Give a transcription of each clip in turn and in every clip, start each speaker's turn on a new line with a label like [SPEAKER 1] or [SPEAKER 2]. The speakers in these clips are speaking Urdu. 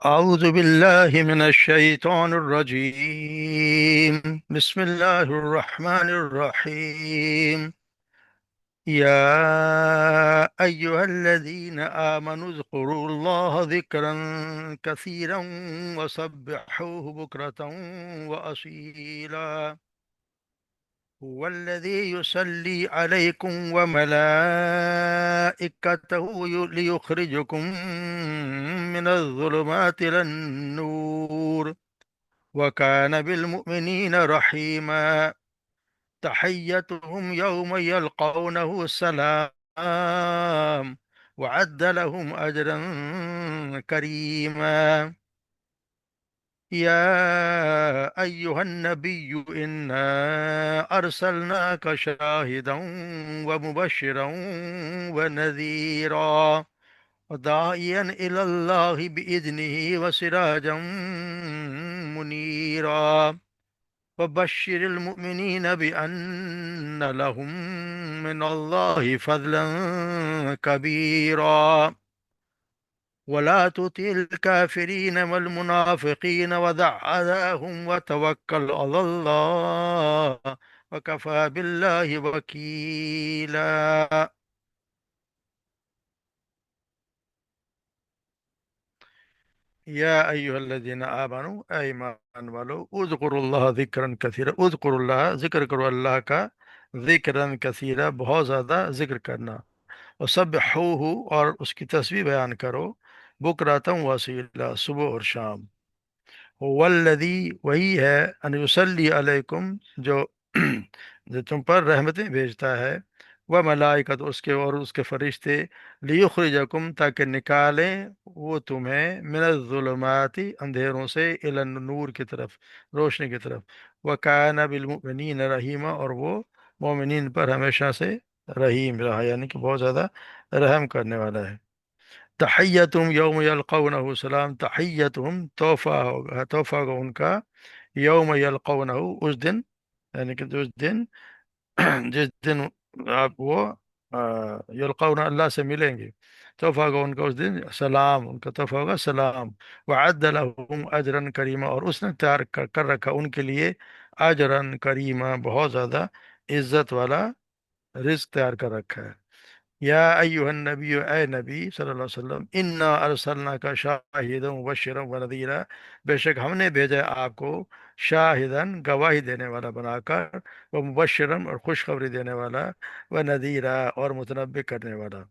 [SPEAKER 1] أعوذ بالله من الشيطان الرجيم. بسم الله الرحمن الرحيم. يا أيها الذين آمنوا اذكروا الله ذكرا كثيرا وسبحوه بكرة وأصيلا. هو الذي يصلي عليكم وملائكته ليخرجكم من الظلمات إلى النور، وكان بالمؤمنين رحيما. تحيتهم يوم يلقونه السلام، وعد لهم أجرا كريما. يا أيها النبي إنا أرسلناك شاهدا ومبشرا ونذيرا وداعيا إلى الله بإذنه وسراجا منيرا. وبشر المؤمنين بأن لهم من الله فضلا كبيرا. ولا تطع الكافرين والمنافقين ودع أذاهم وتوكل على الله، وكفى بالله وكيلا. يا أيها الذين آمنوا أي ایمان والو اذکروا اللہ ذکرا کثیرا، اذکروا اللہ ذکر کرو اللہ کا، ذکرا کثیرا بہت زیادہ ذکر کرنا، وسبحوہ اور اس کی تسبیح بیان کرو، بکراتم وسیلہ صبح اور شام۔ والذی وہی ہے، ان یصلی علیکم جو جو تم پر رحمتیں بھیجتا ہے، وہ ملائکت اس کے اور اس کے فرشتے، لیخرجکم تاکہ نکالیں وہ تمہیں من الظلمات اندھیروں سے الی النور کی طرف، روشنی کی طرف۔ وکان بالمؤمنین رحیما اور وہ مومنین پر ہمیشہ سے رحیم رہا، یعنی کہ بہت زیادہ رحم کرنے والا ہے۔ تحیتہم یوم یلقونہ سلام، تحیتہم تحفہ ہوگا ان کا، یوم یلقونہ اس دن، یعنی کہ اس دن جس دن آپ وہ یلقون اللہ سے ملیں گے، تحفہ ہوگا ان کا اس دن سلام، ان کا تحفہ ہوگا سلام۔ وعد لهم اجرا کریما اور اس نے تیار کر رکھا ان کے لیے اجرا کریما، بہت زیادہ عزت والا رزق تیار کر رکھا ہے۔ یا ایہا النبی اے نبی صلی اللہ علیہ وسلم، انا ارسلناک شاہدا مبشرا ونذیرا، بے شک ہم نے بھیجا ہے آپ کو شاہدن گواہی دینے والا بنا کر، وہ مبشرا اور خوشخبری دینے والا، ونذیرا اور متنبع کرنے والا،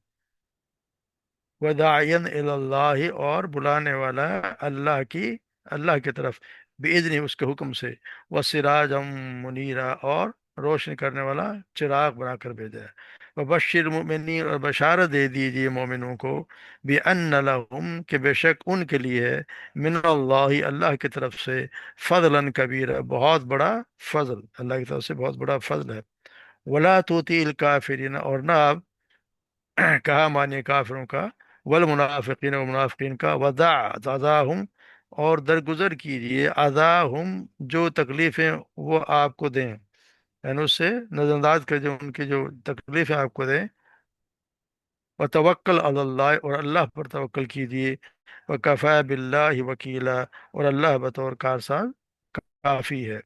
[SPEAKER 1] وداعین الی اللہ اور بلانے والا اللہ کی طرف، بإذن اس کے حکم سے، وسراجا منیرا اور روشن کرنے والا چراغ بنا کر بھیجا ہے۔ وبشر المؤمنین اور بشارت دے دیجیے مومنوں کو، بأن لہم کہ بے شک ان کے لیے ہے، من اللہ اللہ کی طرف سے، فضلا کبیرا بہت بڑا فضل، اللہ کی طرف سے بہت بڑا فضل ہے۔ ولا توتی الکافرین اور نہ آپ کہا مانیے کافروں کا، والمنافقین و منافقین کا، ودع اذاہم اور درگزر کیجئے اذاہم جو تکلیفیں وہ آپ کو دیں، یعنی اس سے نظر انداز کر جو ان کی جو تکلیفیں آپ کو دیں، وتوکل علی اللہ اور اللہ پر توکل کیجئے، وکفی باللہ وکیلا اور اللہ بطور کارساز کافی ہے۔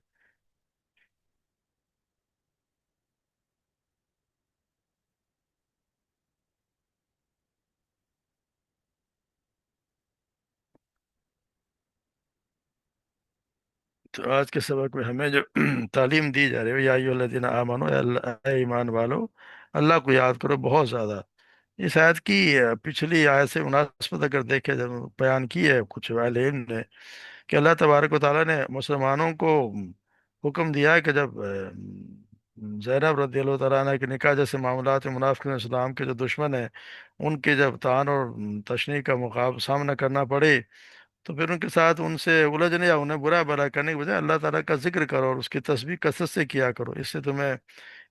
[SPEAKER 1] تو آج کے سبق میں ہمیں جو تعلیم دی جا رہی ہے، یا ایھا الذین آمنو اے ایمان والو، اللہ کو یاد کرو بہت زیادہ۔ اس آیت کی پچھلی آیت سے مناسبت اگر دیکھے، جب بیان کی ہے کچھ اہل علم نے کہ اللہ تبارک و تعالیٰ نے مسلمانوں کو حکم دیا ہے کہ جب زینب رضی اللہ تعالیٰ عنہ کے نکاح جیسے معاملات میں منافقین اسلام کے جو دشمن ہیں ان کے جب طعن اور تشنیع کا سامنا کرنا پڑے، تو پھر ان کے ساتھ ان سے الجھنے یا انہیں برا بھلا کرنے کے بجائے اللہ تعالیٰ کا ذکر کرو اور اس کی تسبیح کثرت سے کیا کرو، اس سے تمہیں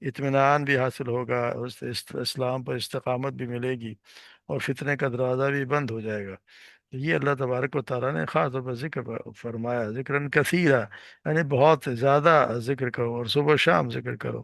[SPEAKER 1] اطمینان بھی حاصل ہوگا، اور اس سے اسلام پر استقامت بھی ملے گی، اور فتنے کا دروازہ بھی بند ہو جائے گا۔ یہ اللہ تبارک و تعالیٰ نے خاص طور پر ذکر فرمایا، ذکراً کثیرہ، یعنی بہت زیادہ ذکر کرو اور صبح و شام ذکر کرو۔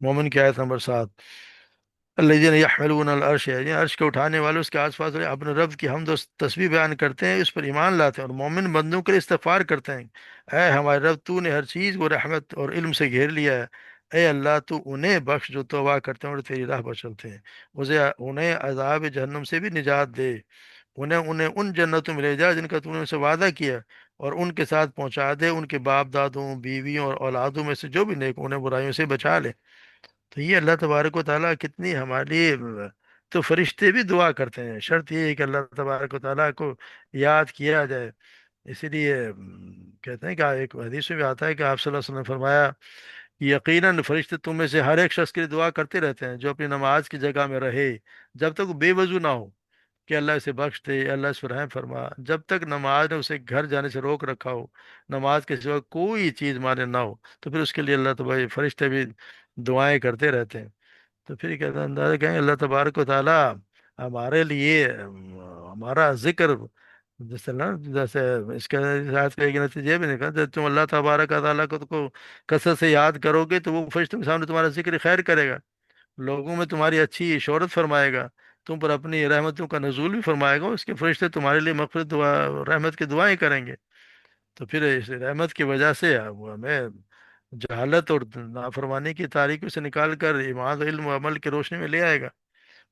[SPEAKER 1] مومن کی آیت نمبر 7، الذین یحملون العرش، یعنی عرش کے اٹھانے والے اس کے آس پاس والے اپنے رب کی حمد و تسبیح بیان کرتے ہیں، اس پر ایمان لاتے ہیں اور مومن بندوں کے لیے استغفار کرتے ہیں، اے ہمارے رب تو نے ہر چیز کو رحمت اور علم سے گھیر لیا ہے، اے اللہ تو انہیں بخش جو توبہ کرتے ہیں اور تیری راہ پر چلتے ہیں، انہیں عذاب جہنم سے بھی نجات دے، انہیں انہیں ان جنتوں میں لے جا جن کا تو نے ان سے وعدہ کیا، اور ان کے ساتھ پہنچا دے ان کے باپ دادوں بیویوں اور اولادوں میں سے جو بھی نیک، انہیں برائیوں سے بچا لے۔ تو یہ اللہ تبارک و تعالیٰ کتنی ہمارے لیے تو فرشتے بھی دعا کرتے ہیں، شرط یہ ہے کہ اللہ تبارک و تعالیٰ کو یاد کیا جائے۔ اسی لیے کہتے ہیں کہ ایک حدیث میں بھی آتا ہے کہ آپ صلی اللہ علیہ وسلم نے فرمایا کہ یقیناً فرشتے تم میں سے ہر ایک شخص کے لیے دعا کرتے رہتے ہیں جو اپنی نماز کی جگہ میں رہے، جب تک وہ بے وضو نہ ہو، کہ اللہ اسے بخش دے، اللہ اس پر رحم فرما، جب تک نماز نے اسے گھر جانے سے روک رکھا ہو، نماز کے سوا کوئی چیز مانے نہ ہو، تو پھر اس کے لیے اللہ تبارک فرشتے بھی دعائیں کرتے رہتے ہیں۔ تو پھر کہتے ہیں اندازہ کہیں اللہ تبارک و تعالیٰ ہمارے لیے ہمارا ذکر، جیسے نا جیسے اس کے ساتھ کے ایک نتیجے یہ بھی نکلا، جب تم اللہ تبارک و تعالیٰ کو کثرت سے یاد کرو گے تو وہ فرشتوں کے سامنے تمہارا ذکر خیر کرے گا، لوگوں میں تمہاری اچھی شہرت فرمائے گا، تم پر اپنی رحمتوں کا نزول بھی فرمائے گا، اس کے فرشتے تمہارے لیے مغفرت دعا رحمت کی دعائیں کریں گے۔ تو پھر اس رحمت کی وجہ سے وہ ہمیں جہالت اور نافرمانی کی تاریکی سے نکال کر ایمان و علم و عمل کی روشنی میں لے آئے گا،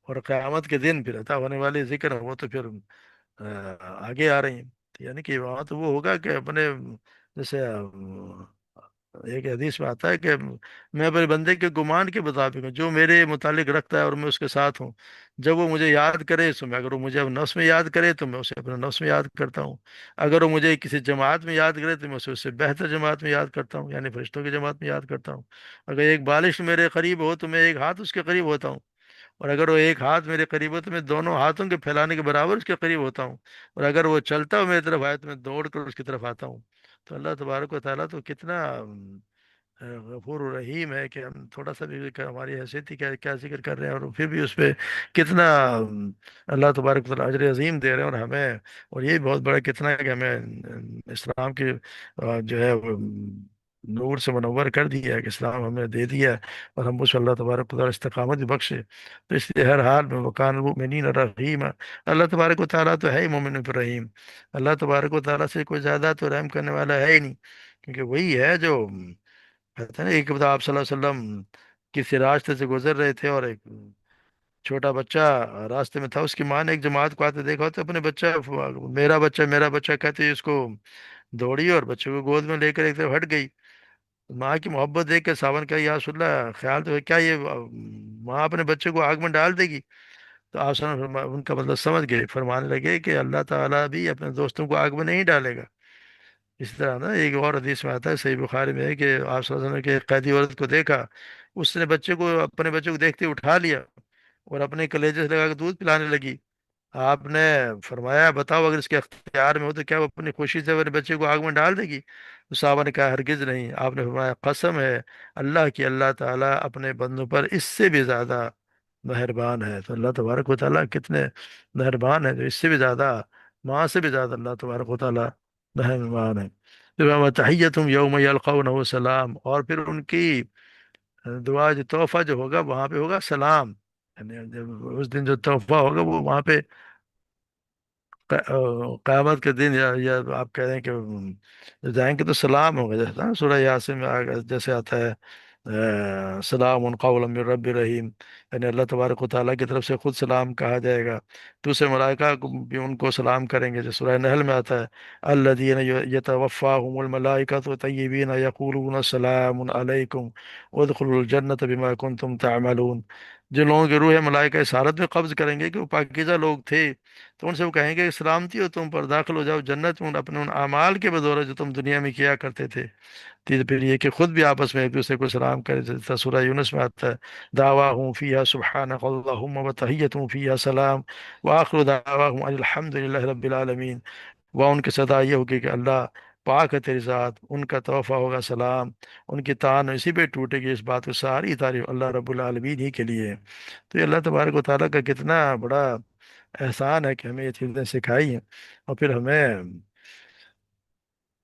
[SPEAKER 1] اور قیامت کے دن پھر عطا ہونے والے ذکر ہیں وہ تو پھر آگے آ رہی ہیں۔ تو یعنی کہ وہاں تو وہ ہوگا کہ اپنے جیسے ایک حدیث میں آتا ہے کہ میں اپنے بندے کے گمان کے مطابق ہوں، جو میرے متعلق رکھتا ہے اور میں اس کے ساتھ ہوں، جب وہ مجھے یاد کرے تو میں، اگر وہ مجھے نفس میں یاد کرے تو میں اسے اپنے نفس میں یاد کرتا ہوں، اگر وہ مجھے کسی جماعت میں یاد کرے تو میں اسے اس سے بہتر جماعت میں یاد کرتا ہوں، یعنی فرشتوں کی جماعت میں یاد کرتا ہوں، اگر ایک بالش میرے قریب ہو تو میں ایک ہاتھ اس کے قریب ہوتا ہوں، اور اگر وہ ایک ہاتھ میرے قریب ہو تو میں دونوں ہاتھوں کے پھیلانے کے برابر اس کے قریب ہوتا ہوں، اور اگر وہ چلتا ہو میری طرف آئے تو میں دوڑ کر اس کی طرف آتا ہوں۔ تو اللہ تبارک و تعالیٰ تو کتنا غفور الرحیم ہے کہ ہم تھوڑا سا بھی ذکر، ہماری حیثیت ہی کیا کیا ذکر کر رہے ہیں، اور پھر بھی اس پہ کتنا اللہ تبارک و تعالیٰ اجر عظیم دے رہے ہیں، اور ہمیں، اور یہ بھی بہت بڑا کتنا ہے کہ ہمیں اسلام کی جو ہے وہ نور سے منور کر دیا ہے، کہ اسلام ہمیں دے دیا ہے، اور ہم اس اللہ تبارک و تعالیٰ استقامت بھی بخشے۔ تو اس لیے ہر حال میں وکان المؤمنین رحیم، اللہ تبارک و تعالیٰ تو ہے ہی مومن پر رحیم، اللہ تبارک و تعالیٰ سے کوئی زیادہ تو رحم کرنے والا ہے ہی نہیں، کیونکہ وہی ہے جو کہتے ہیں نا، ایک بتا آپ صلی اللہ علیہ وسلم کسی راستے سے گزر رہے تھے، اور ایک چھوٹا بچہ راستے میں تھا، اس کی ماں نے ایک جماعت کو آتے دیکھا تو اپنے بچہ، میرا بچہ میرا بچہ کہتے ہوئے اس کو دوڑی اور بچے کو گود میں لے کر ایک طرف ہٹ گئی، ماں کی محبت دیکھ کے صاحب نے کہا یا رسول اللہ، خیال تو ہے کیا یہ ماں اپنے بچے کو آگ میں ڈال دے گی؟ تو آپ صلی اللہ علیہ وسلم ان کا مطلب سمجھ گئے، فرمانے لگے کہ اللہ تعالیٰ بھی اپنے دوستوں کو آگ میں نہیں ڈالے گا۔ اسی طرح نا ایک اور حدیث میں آتا ہے، صحیح بخاری میں ہے کہ آپ صلی اللہ علیہ وسلم نے کہ ایک قیدی عورت کو دیکھا، اس نے بچے کو، اپنے بچے کو دیکھتے ہی اٹھا لیا اور اپنے کلیجے سے لگا کے دودھ پلانے لگی۔ آپ نے فرمایا بتاؤ اگر اس کے اختیار میں ہو تو کیا وہ اپنی خوشی سے اپنے بچے کو آگ میں ڈال دے گی؟ تو صحابہ نے کہا ہرگز نہیں۔ آپ نے فرمایا قسم ہے اللہ کی، اللہ تعالیٰ اپنے بندوں پر اس سے بھی زیادہ مہربان ہے۔ تو اللہ تبارک و تعالیٰ کتنے مہربان ہے، جو اس سے بھی زیادہ، ماں سے بھی زیادہ اللہ تبارک و تعالیٰ مہربان ہے۔ پھر تحیتم یوم یلقونہ سلام، اور پھر ان کی دعا، جو تحفہ جو ہوگا وہاں پہ ہوگا سلام، یعنی جب اس دن جو تحفہ ہوگا وہ وہاں پہ قیامت کے دن، یا آپ کہہ رہے ہیں کہ جائیں گے تو سلام ہوگا، جیسے نا سورہ یاسین میں جیسے آتا ہے سلام قولا من رب رحیم، یعنی اللہ تبارک و تعالیٰ کی طرف سے خود سلام کہا جائے گا، دوسرے ملائکہ بھی ان کو سلام کریں گے، جیسے سورہ نحل میں آتا ہے الذین یتوفاہم الملائکۃ طیبین یقولون سلام علیکم ادخلوا الجنۃ بما کنتم تعملون، جن لوگوں کی روح ملائکہ اس حالت میں قبض کریں گے کہ وہ پاکیزہ لوگ تھے، تو ان سے وہ کہیں گے کہ سلامتی ہو تم پر، داخل ہو جاؤ جنت میں اپنے ان اعمال کے بدولت جو تم دنیا میں کیا کرتے تھے۔ تیسرے پھر یہ کہ خود بھی آپس میں ایک دوسرے کو سلام کرے، جیسا سورہ یونس میں آتا ہے دعواہم فیہا سبحانک اللہم وتحیتہم فیہا سلام وآخر دعواہم ان الحمد للہ رب العالمین، وہ ان کی صدا یہ ہوگی کہ اللہ پاک ہے تیری ذات، ان کا توفہ ہوگا سلام، ان کی تان اسی پہ ٹوٹے گی، اس بات کو ساری تعریف اللہ رب العالمین ہی کے لیے ہے۔ تو یہ اللہ تبارک و تعالیٰ کا کتنا بڑا احسان ہے کہ ہمیں یہ چیزیں سکھائی ہیں، اور پھر ہمیں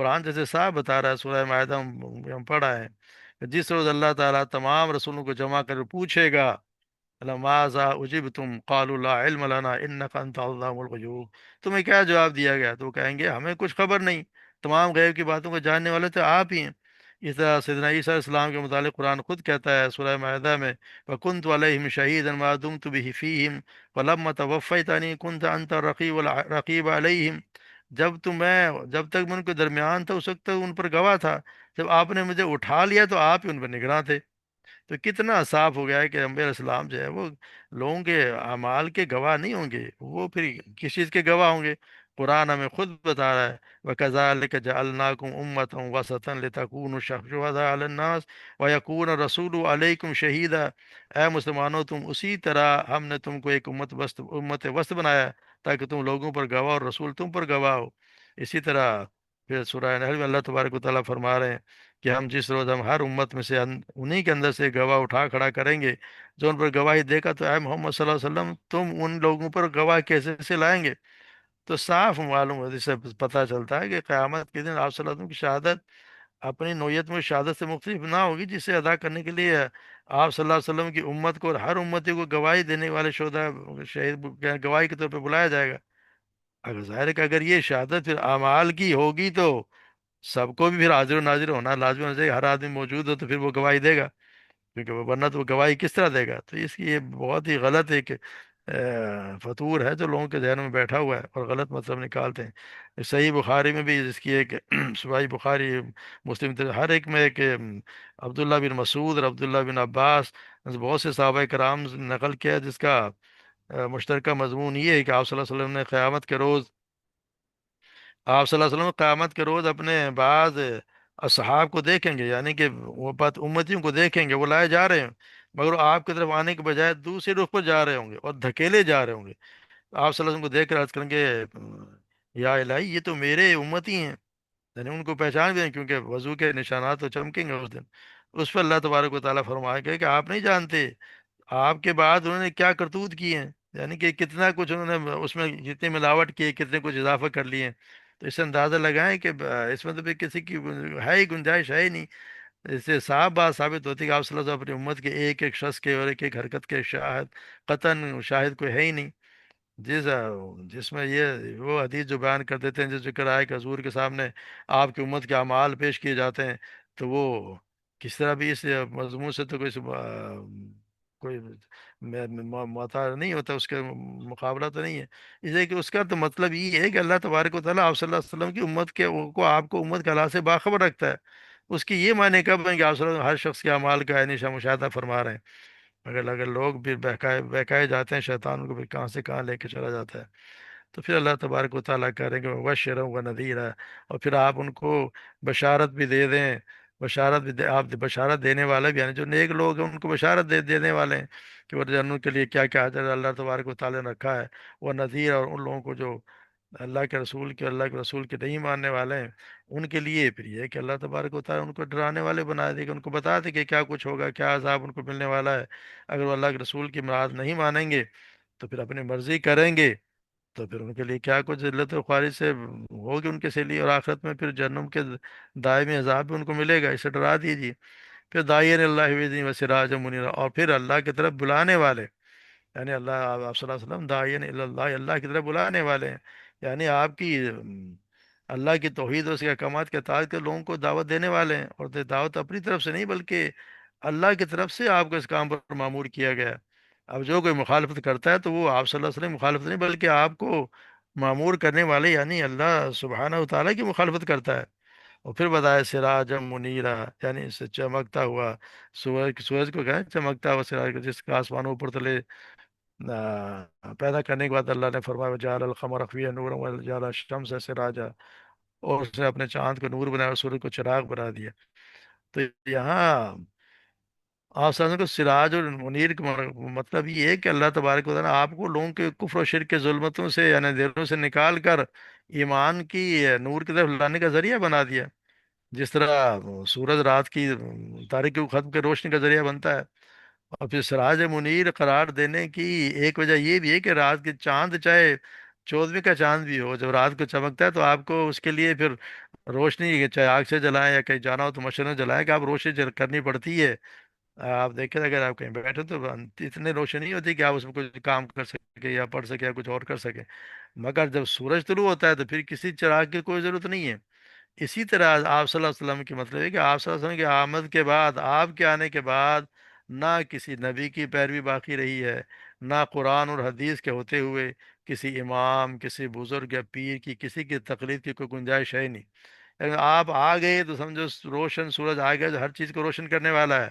[SPEAKER 1] قرآن جیسے صاحب بتا رہا ہے، سورہ مائدہ ہم پڑھا ہے کہ جس روز اللہ تعالیٰ تمام رسولوں کو جمع کر پوچھے گا، لماذا اجبتم قالوا لا علم لنا انك انت علام الغیوب، تمہیں کیا جواب دیا گیا؟ تو وہ کہیں گے ہمیں کچھ خبر نہیں، تمام غیب کی باتوں کو جاننے والے تو آپ ہی ہیں۔ اس طرح سیدنا عیسیٰ علیہ السلام کے متعلق قرآن خود کہتا ہے سورہ معاہدہ میں، وَكُنْتُ عَلَيْهِمْ شَهِيدًا مَا دُمْتُ بِهِ فِيهِمْ فَلَمَّا تَوَفَّيْتَنِي كُنْتَ أَنْتَ الرَّقِيبَ عَلَيْهِمْ، جب تک میں ان کے درمیان تھا اس وقت تک ان پر گواہ تھا، جب آپ نے مجھے اٹھا لیا تو آپ ہی ان پر نگراں تھے۔ تو کتنا صاف ہو گیا ہے کہ انبیاء علیہ السلام جو ہے وہ لوگوں کے اعمال کے گواہ نہیں ہوں گے، وہ پھر کس چیز کے گواہ ہوں گے؟ قرآن ہمیں خود بتا رہا ہے، وَكَذَلِكَ جَعَلْنَاكُمْ أُمَّةً وَسَطًا لِتَكُونُوا شُهَدَاءَ عَلَى النَّاسِ وَيَكُونَ الرَّسُولُ عَلَيْكُمْ شَهِيدًا، اے مسلمانوں تم اسی طرح ہم نے تم کو ایک امت وسط بنایا تاکہ تم لوگوں پر گواہ اور رسول تم پر گواہ ہو۔ اسی طرح پھر سورہ نحل میں اللہ تبارک و تعالیٰ فرما رہے ہیں کہ ہم جس روز ہم ہر امت میں سے انہی کے اندر سے گواہ اٹھا کھڑا کریں گے جو ان پر گواہی دے گا، تو اے محمد صلی اللہ علیہ وسلم تم ان لوگوں پر گواہ کیسے سے لائیں گے؟ تو صاف معلوم ہے، اس سے پتہ چلتا ہے کہ قیامت کے دن آپ صلی اللہ علیہ وسلم کی شہادت اپنی نوعیت میں شہادت سے مختلف نہ ہوگی، جسے ادا کرنے کے لیے آپ صلی اللہ علیہ وسلم کی امت کو اور ہر امتی کو گواہی دینے والے شہداء شہید گواہی کے طور پہ بلایا جائے گا۔ اگر ظاہر ہے کہ اگر یہ شہادت پھر اعمال کی ہوگی تو سب کو بھی پھر حاضر و ناظر ہونا لازمی ہونا چاہیے، ہر آدمی موجود ہو تو پھر وہ گواہی دے گا، کیونکہ وہ ورنہ تو وہ گواہی کس طرح دے گا؟ تو اس کی یہ بہت ہی غلط ایک فطور ہے جو لوگوں کے ذہن میں بیٹھا ہوا ہے اور غلط مطلب نکالتے ہیں۔ صحیح بخاری میں بھی اس کی ایک صحیح بخاری مسلم ہر ایک میں ایک عبداللہ بن مسعود اور عبداللہ بن عباس، بہت سے صحابہ کرام نقل کیا ہے، جس کا مشترکہ مضمون یہ ہے کہ آپ صلی اللہ علیہ وسلم نے قیامت کے روز، آپ صلی اللہ علیہ وسلم قیامت کے روز اپنے بعض اصحاب کو دیکھیں گے، یعنی کہ وہ بات امتیوں کو دیکھیں گے وہ لائے جا رہے ہیں، مگر وہ آپ کی طرف آنے کے بجائے دوسری رخ پر جا رہے ہوں گے اور دھکیلے جا رہے ہوں گے۔ آپ صلی اللہ علیہ وسلم کو دیکھ کر عرض کریں گے یا الہی یہ تو میرے امتی ہیں، یعنی ان کو پہچان بھی نہیں کیونکہ وضو کے نشانات تو چمکیں گے اس دن۔ اس پر اللہ تبارک و تعالیٰ فرمائے گا کہ آپ نہیں جانتے آپ کے بعد انہوں نے کیا کرتوت کی ہیں، یعنی کہ کتنا کچھ انہوں نے اس میں جتنی ملاوٹ کی، کتنے کچھ اضافہ کر لیے۔ تو اس سے اندازہ لگائیں کہ اس میں تو بھی کسی کی ہے ہی گنجائش ہے ہی نہیں۔ اس سے صاف بات ثابت ہوتی ہے کہ آپ صلی اللہ علیہ وسلم اپنی امت کے ایک ایک شخص کے اور ایک ایک حرکت کے شاہد، قطعاً شاہد کوئی ہے ہی نہیں۔ جس جس میں یہ وہ حدیث جو بیان کر دیتے ہیں، جو ذکر آئے کہ حضور کے سامنے آپ کی امت کے اعمال پیش کیے جاتے ہیں، تو وہ کس طرح بھی اس مضمون سے تو کوئی معطا نہیں ہوتا، اس کے مقابلہ تو نہیں ہے۔ اس لیے کہ اس کا تو مطلب یہ ہے کہ اللہ تبارک و تعالیٰ آپ صلی اللہ علیہ وسلم کی امت کے کو آپ کو امت کے حالات سے باخبر رکھتا ہے۔ اس کی یہ معنی کب ہیں کہ آپ صلی اللہ علیہ وسلم ہر شخص کے اعمال کا عینی مشاہدہ فرما رہے ہیں؟ اگر لوگ بھی بہکائے بہکائے جاتے ہیں، شیطان ان کو پھر کہاں سے کہاں لے کے چلا جاتا ہے۔ تو پھر اللہ تبارک و تعالیٰ کریں گے مبشرا و نذیرا، اور پھر آپ ان کو بشارت بھی دے دیں، بشارت بھی آپ بشارت دینے والے بھی، یعنی جو نیک لوگ ہیں ان کو بشارت دے دینے والے ہیں کہ وہ جنت کے لیے کیا کیا اجر اللہ تبارک و تعالیٰ نے رکھا ہے۔ وہ نذیر، اور ان لوگوں کو جو اللہ کے رسول کے نہیں ماننے والے ہیں، ان کے لیے پھر یہ ہے کہ اللہ تبارک و تعالیٰ ان کو ڈرانے والے بنا دے گا، ان کو بتا دے کہ کیا کچھ ہوگا، کیا عذاب ان کو ملنے والا ہے اگر وہ اللہ کے رسول کی مراد نہیں مانیں گے، تو پھر اپنی مرضی کریں گے، تو پھر ان کے لیے کیا کچھ ذلت و خواری سے ہوگی ان کے سے لیے، اور آخرت میں پھر جہنم کے دائمی عذاب بھی ان کو ملے گا، اسے ڈرا دیجیے۔ پھر داعین اللہ بإذنہ وسراجا منیرا، اور پھر اللہ کی طرف بلانے والے، یعنی اللہ آپ صلی اللہ علیہ وسلم داعین اللہ، اللہ کی طرف بلانے والے ہیں، یعنی آپ کی اللہ کی توحید اور اس کے احکامات کے اطاعت کے لوگوں کو دعوت دینے والے ہیں، اور دعوت اپنی طرف سے نہیں بلکہ اللہ کی طرف سے آپ کو اس کام پر معمور کیا گیا ہے۔ اب جو کوئی مخالفت کرتا ہے تو وہ آپ صلی اللہ علیہ وسلم مخالفت نہیں بلکہ آپ کو معمور کرنے والے یعنی اللہ سبحانہ و تعالیٰ کی مخالفت کرتا ہے۔ اور پھر بتایا سراجم منیرا، یعنی اس سے چمکتا ہوا سورج کو کہا چمکتا ہوا سراج کو، جس کا آسمانوں اوپر تلے پیدا کرنے کے بعد اللہ نے فرمایا جعل القمر فیہ نورا وجعل الشمس سراجا، اور اس نے اپنے چاند کو نور بنایا اور سورج کو چراغ بنا دیا۔ تو یہاں آپ سمجھ کو سراج اور منیر کا مطلب یہ ہے کہ اللہ تبارک و تعالیٰ آپ کو لوگوں کے کفر و شرک کے ظلمتوں سے یعنی اندھیروں سے نکال کر ایمان کی نور کی طرف لانے کا ذریعہ بنا دیا، جس طرح سورج رات کی تاریکی کو ختم کر روشنی کا ذریعہ بنتا ہے۔ اور پھر سراج منیر قرار دینے کی ایک وجہ یہ بھی ہے کہ رات کے چاند چاہے 14ویں کا چاند بھی ہو جب رات کو چمکتا ہے، تو آپ کو اس کے لیے پھر روشنی، چاہے آگ سے جلائیں یا کہیں جانا ہو تو مشینیں جلائیں، کہ آپ روشنی کرنی پڑتی ہے۔ آپ دیکھیں اگر آپ کہیں بیٹھے تو اتنی روشنی نہیں ہوتی کہ آپ اس میں کچھ کام کر سکے یا پڑھ سکے یا کچھ اور کر سکے، مگر جب سورج طلوع ہوتا ہے تو پھر کسی چراغ کی کوئی ضرورت نہیں ہے۔ اسی طرح آپ صلی اللہ علیہ وسلم کی مطلب ہے کہ آپ صلی اللہ علیہ وسلم کی آمد کے بعد، آپ کے آنے کے بعد، نہ کسی نبی کی پیروی باقی رہی ہے، نہ قرآن اور حدیث کے ہوتے ہوئے کسی امام، کسی بزرگ یا پیر کی کسی کی تقلید کی کوئی گنجائش ہے ہی نہیں۔ اگر آپ آ گئے تو سمجھو روشن سورج آ گیا جو ہر چیز کو روشن کرنے والا ہے،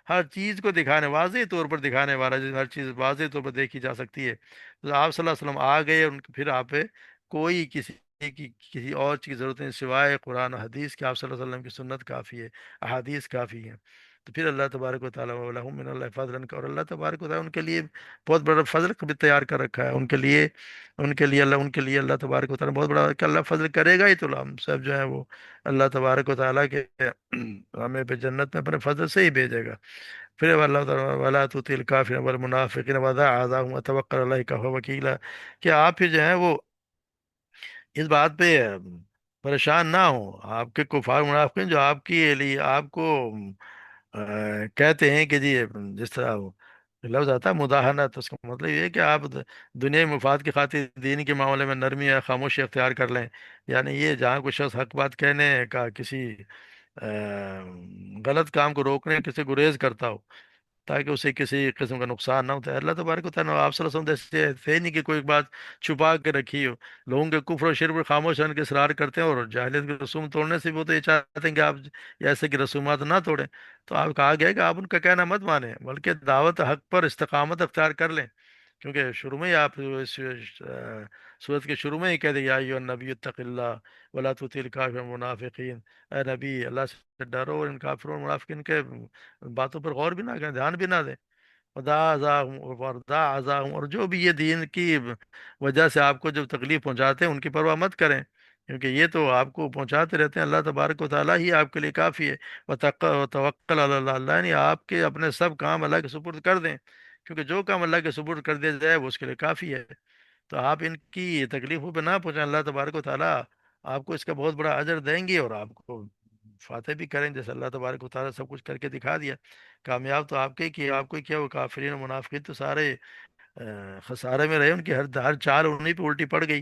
[SPEAKER 1] ہر چیز کو دکھانے، واضح طور پر دکھانے والا ہے، ہر چیز واضح طور پر دیکھی جا سکتی ہے۔ تو آپ صلی اللہ علیہ وسلم آ گئے، پھر آپ پہ کوئی کسی اور چیز کی ضرورت نہیں سوائے قرآن و حدیث کے۔ آپ صلی اللہ علیہ وسلم کی سنت کافی ہے، احادیث کافی ہیں۔ تو پھر اللہ تبارک و تعالیٰ وَلَهُم مِّنَ اللَّهِ فَضْلًا، اور اللہ تبارک و تعالیٰ ان کے لیے بہت بڑا فضل بھی تیار کر رکھا ہے، ان کے لیے اللہ تبارک و تعالیٰ بہت بڑا کہ اللہ فضل کرے گا ہی تو ہم سب جو ہیں وہ اللہ تبارک و تعالیٰ کے ہمیں پہ جنت میں اپنے فضل سے ہی بھیجے گا۔ پھر اللہ تعالیٰ وَلَا تُطِعِ الْكَافِرِينَ وَالْمُنَافِقِينَ وَدَعْ أَذَاهُمْ وَتَوَكَّلْ عَلَى اللَّهِ كَفَى وَكِيلًا، کہ آپ پھر جو ہیں وہ اس بات پہ پریشان نہ ہوں، آپ کے کفار منافقین جو آپ کے لیے آپ کو کہتے ہیں کہ جی جس طرح وہ لفظ آتا ہے مداحنت، اس کا مطلب یہ ہے کہ آپ دنیا مفاد کی خاطر دین کے معاملے میں نرمی یا خاموشی اختیار کر لیں، یعنی یہ جہاں کوئی شخص حق بات کہنے کا کسی غلط کام کو روکنے کسی گریز کرتا ہو تاکہ اسے کسی قسم کا نقصان نہ ہوتا ہے، اللہ تبارک و تعالیٰ آپ صلی اللہ علیہ وسلم ایسے تھے نہیں کہ کوئی بات چھپا کے رکھی ہو۔ لوگوں کے کفر و شرک پر خاموش رہنے کے اصرار کرتے ہیں، اور جاہلیت کے رسوم توڑنے سے بھی وہ تو یہ چاہتے ہیں کہ آپ ایسے کی رسومات نہ توڑیں۔ تو آپ کہا گیا ہے کہ آپ ان کا کہنا مت مانیں، بلکہ دعوت حق پر استقامت اختیار کر لیں، کیونکہ شروع میں ہی آپ اس سورت کے شروع میں ہی کہہ دیں یا ایھا النبی اتق اللہ ولا تطع الکافرین والمنافقین، اے نبی اللہ سے ڈرو اور ان کافروں اور منافقین کے باتوں پر غور بھی نہ کریں، دھیان بھی نہ دیں۔ ودا اور جو بھی یہ دین کی وجہ سے آپ کو جو تکلیف پہنچاتے ہیں ان کی پرواہ مت کریں، کیونکہ یہ تو آپ کو پہنچاتے رہتے ہیں، اللہ تبارک و تعالیٰ ہی آپ کے لیے کافی ہے۔ توکل علی اللہ، اللہ یعنی آپ کے اپنے سب کام اللہ کے سپرد کر دیں، کیونکہ جو کام اللہ کے سپرد کر دیا جائے وہ اس کے لیے کافی ہے۔ تو آپ ان کی تکلیفوں پہ نہ پہنچائیں، اللہ تبارک و تعالیٰ آپ کو اس کا بہت بڑا اجر دیں گے، اور آپ کو فاتح بھی کریں، جیسے اللہ تبارک و تعالیٰ سب کچھ کر کے دکھا دیا۔ کامیاب تو آپ کے ہی کیا، آپ کو ہی کیا، وہ کافرین و منافقین تو سارے خسارے میں رہے، ان کی ہر چال انہیں پہ الٹی پڑ گئی۔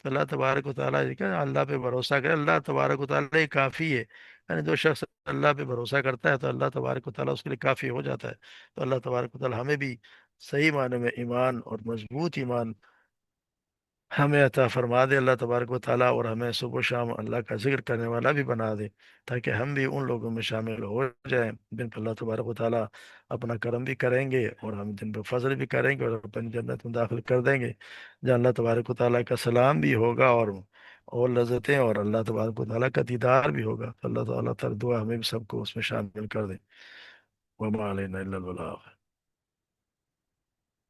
[SPEAKER 1] تو اللہ تبارک و تعالیٰ یہ کہ اللہ پہ بھروسہ کرے، اللہ تبارک و تعالیٰ ہی کافی ہے، یعنی جو شخص اللہ پہ بھروسہ کرتا ہے تو اللہ تبارک و تعالیٰ اس کے لیے کافی ہو جاتا ہے۔ تو اللہ تبارک و تعالیٰ ہمیں بھی صحیح معنی میں ایمان اور مضبوط ایمان ہمیں عطا فرما دے اللہ تبارک و تعالیٰ، اور ہمیں صبح و شام اللہ کا ذکر کرنے والا بھی بنا دے، تاکہ ہم بھی ان لوگوں میں شامل ہو جائیں جن پر اللہ تبارک و تعالیٰ اپنا کرم بھی کریں گے، اور ہم جن پر فضل بھی کریں گے اور اپنی جنت میں داخل کر دیں گے، جہاں اللہ تبارک و تعالیٰ کا سلام بھی ہوگا، اور لذتیں، اور اللہ تبارک و تعالیٰ کا دیدار بھی ہوگا۔ تو اللہ تعالیٰ تعالیٰ دعا ہمیں بھی سب کو اس میں شامل کر دے۔ وما علینا الا البلاغ۔